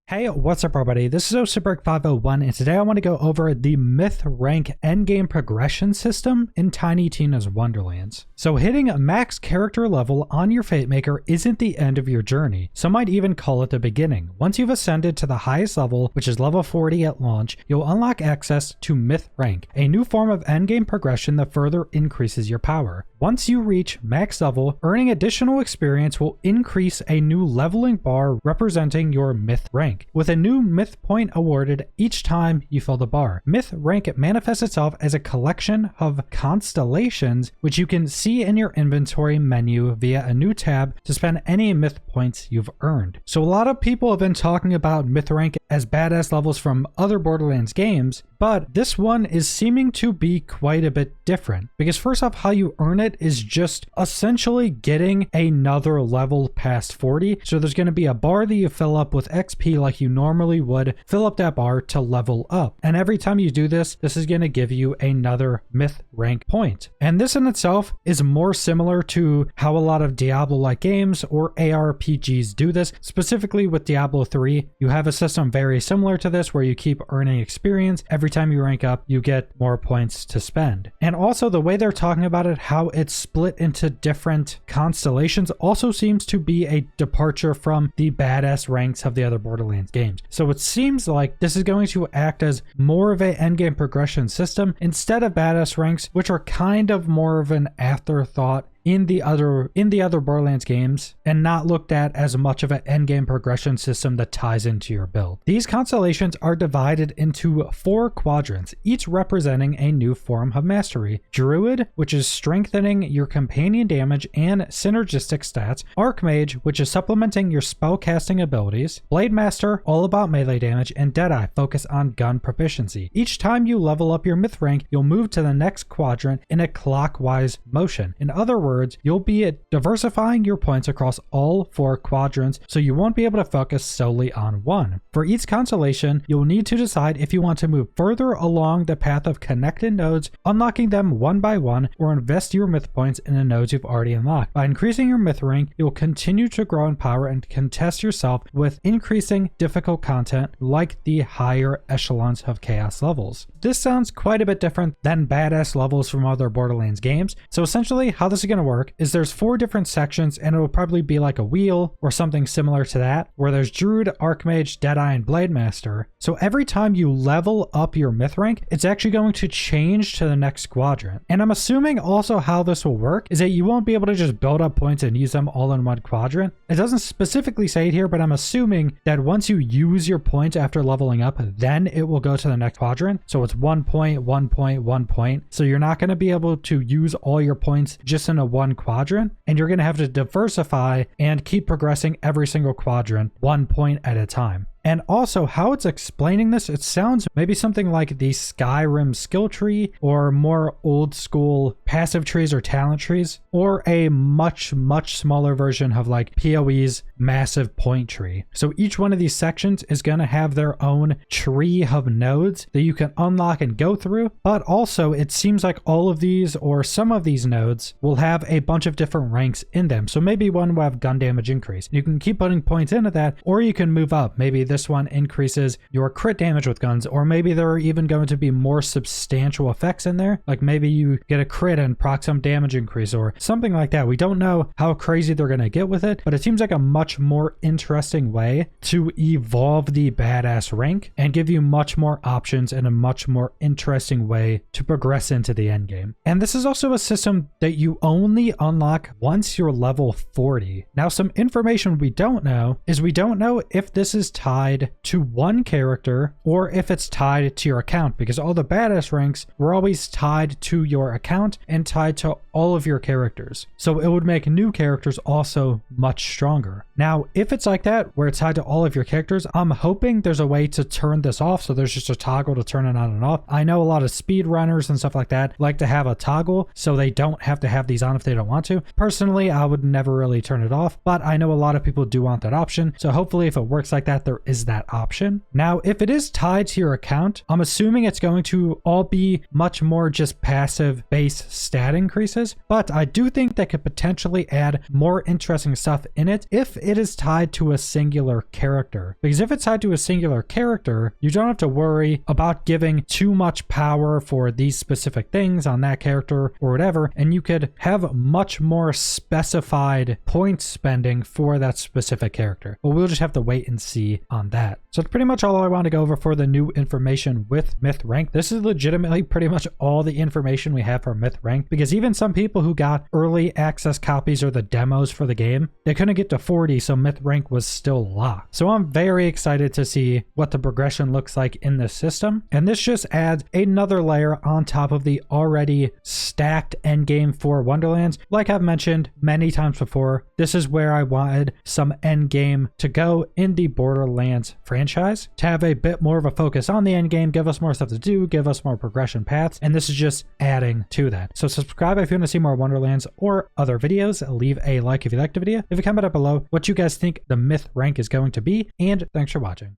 Hey, what's up everybody? This is Osabrick501 and today I want to go over the myth rank endgame progression system in Tiny Tina's Wonderlands. So hitting a max character level on your Fate Maker isn't the end of your journey. Some might even call it the beginning. Once you've ascended to the highest level, which is level 40 at launch, you'll unlock access to myth rank, a new form of endgame progression that further increases your power. Once you reach max level, earning additional experience will increase a new leveling bar representing your myth rank, with a new myth point awarded each time you fill the bar. Myth rank manifests itself as a collection of constellations, which you can see in your inventory menu via a new tab to spend any myth points you've earned. So a lot of people have been talking about myth rank as badass levels from other Borderlands games, but this one is seeming to be quite a bit different, because first off, how you earn it is just essentially getting another level past 40. So there's going to be a bar that you fill up with XP like you normally would, fill up that bar to level up. And every time you do this, this is going to give you another myth rank point. And this in itself is more similar to how a lot of Diablo-like games or ARPGs do this. Specifically with Diablo 3, you have a system very similar to this where you keep earning experience. Every time you rank up, you get more points to spend. And also the way they're talking about it, how it's split into different constellations, also seems to be a departure from the badass ranks of the other Borderlands games. So it seems like this is going to act as more of an endgame progression system instead of badass ranks, which are kind of more of an afterthought in the other Borderlands games and not looked at as much of an endgame progression system that ties into your build. These constellations are divided into 4 quadrants, each representing a new form of mastery. Druid, which is strengthening your companion damage and synergistic stats. Archmage, which is supplementing your spellcasting abilities. Blade Master, all about melee damage. And Deadeye, focus on gun proficiency. Each time you level up your myth rank, you'll move to the next quadrant in a clockwise motion. In other words, you'll be diversifying your points across all 4 quadrants, so you won't be able to focus solely on one. For each constellation, you'll need to decide if you want to move further along the path of connected nodes, unlocking them one by one, or invest your myth points in the nodes you've already unlocked. By increasing your myth rank, you'll continue to grow in power and contest yourself with increasing difficult content like the higher echelons of chaos levels. This sounds quite a bit different than badass levels from other Borderlands games. So essentially how this is going to work is there's 4 different sections, and it will probably be like a wheel or something similar to that, where there's Druid, Archmage, Deadeye, and Blade Master. So every time you level up your myth rank, it's actually going to change to the next quadrant. And I'm assuming also how this will work is that you won't be able to just build up points and use them all in one quadrant. It doesn't specifically say it here, but I'm assuming that once you use your points after leveling up, then it will go to the next quadrant. So it's 1 point, 1 point, 1 point. So you're not going to be able to use all your points just in a one quadrant, and you're going to have to diversify and keep progressing every single quadrant 1 point at a time. And also how it's explaining this, it sounds maybe something like the Skyrim skill tree, or more old school passive trees or talent trees, or a much smaller version of like PoE's massive point tree. So each one of these sections is going to have their own tree of nodes that you can unlock and go through, but also it seems like all of these or some of these nodes will have a bunch of different ranks in them. So maybe one will have gun damage increase. You can keep putting points into that, or you can move up. Maybe this one increases your crit damage with guns, or maybe there are even going to be more substantial effects in there, like maybe you get a crit and proc some damage increase or something like that. We don't know how crazy they're going to get with it, but it seems like a much more interesting way to evolve the badass rank and give you much more options and a much more interesting way to progress into the end game. And this is also a system that you only unlock once you're level 40. Now, some information we don't know is we don't know if this is tied to one character or if it's tied to your account, because all the badass ranks were always tied to your account and tied to all of your characters. So it would make new characters also much stronger. Now, if it's like that, where it's tied to all of your characters, I'm hoping there's a way to turn this off. So there's just a toggle to turn it on and off. I know a lot of speedrunners and stuff like that like to have a toggle so they don't have to have these on if they don't want to. Personally, I would never really turn it off, but I know a lot of people do want that option. So hopefully if it works like that, there is that option. Now, if it is tied to your account, I'm assuming it's going to all be much more just passive base stat increases, but I do think that could potentially add more interesting stuff in it if it is tied to a singular character. Because if it's tied to a singular character, you don't have to worry about giving too much power for these specific things on that character or whatever, and you could have much more specified point spending for that specific character. But we'll just have to wait and see on that. So that's pretty much all I want to go over for the new information with Myth Rank. This is legitimately pretty much all the information we have for Myth Rank, because even some people who got early access copies or the demos for the game, they couldn't get to 40, so Myth Rank was still locked. So I'm very excited to see what the progression looks like in this system, and this just adds another layer on top of the already stacked endgame for Wonderlands. Like I've mentioned many times before, this is where I wanted some endgame to go in the Borderlands franchise, to have a bit more of a focus on the endgame, give us more stuff to do, give us more progression paths, and this is just adding to that. So subscribe if you want to see more Wonderlands or other videos. Leave a like if you liked the video. If you comment up below what you guys think the Myth Rank is going to be, and thanks for watching.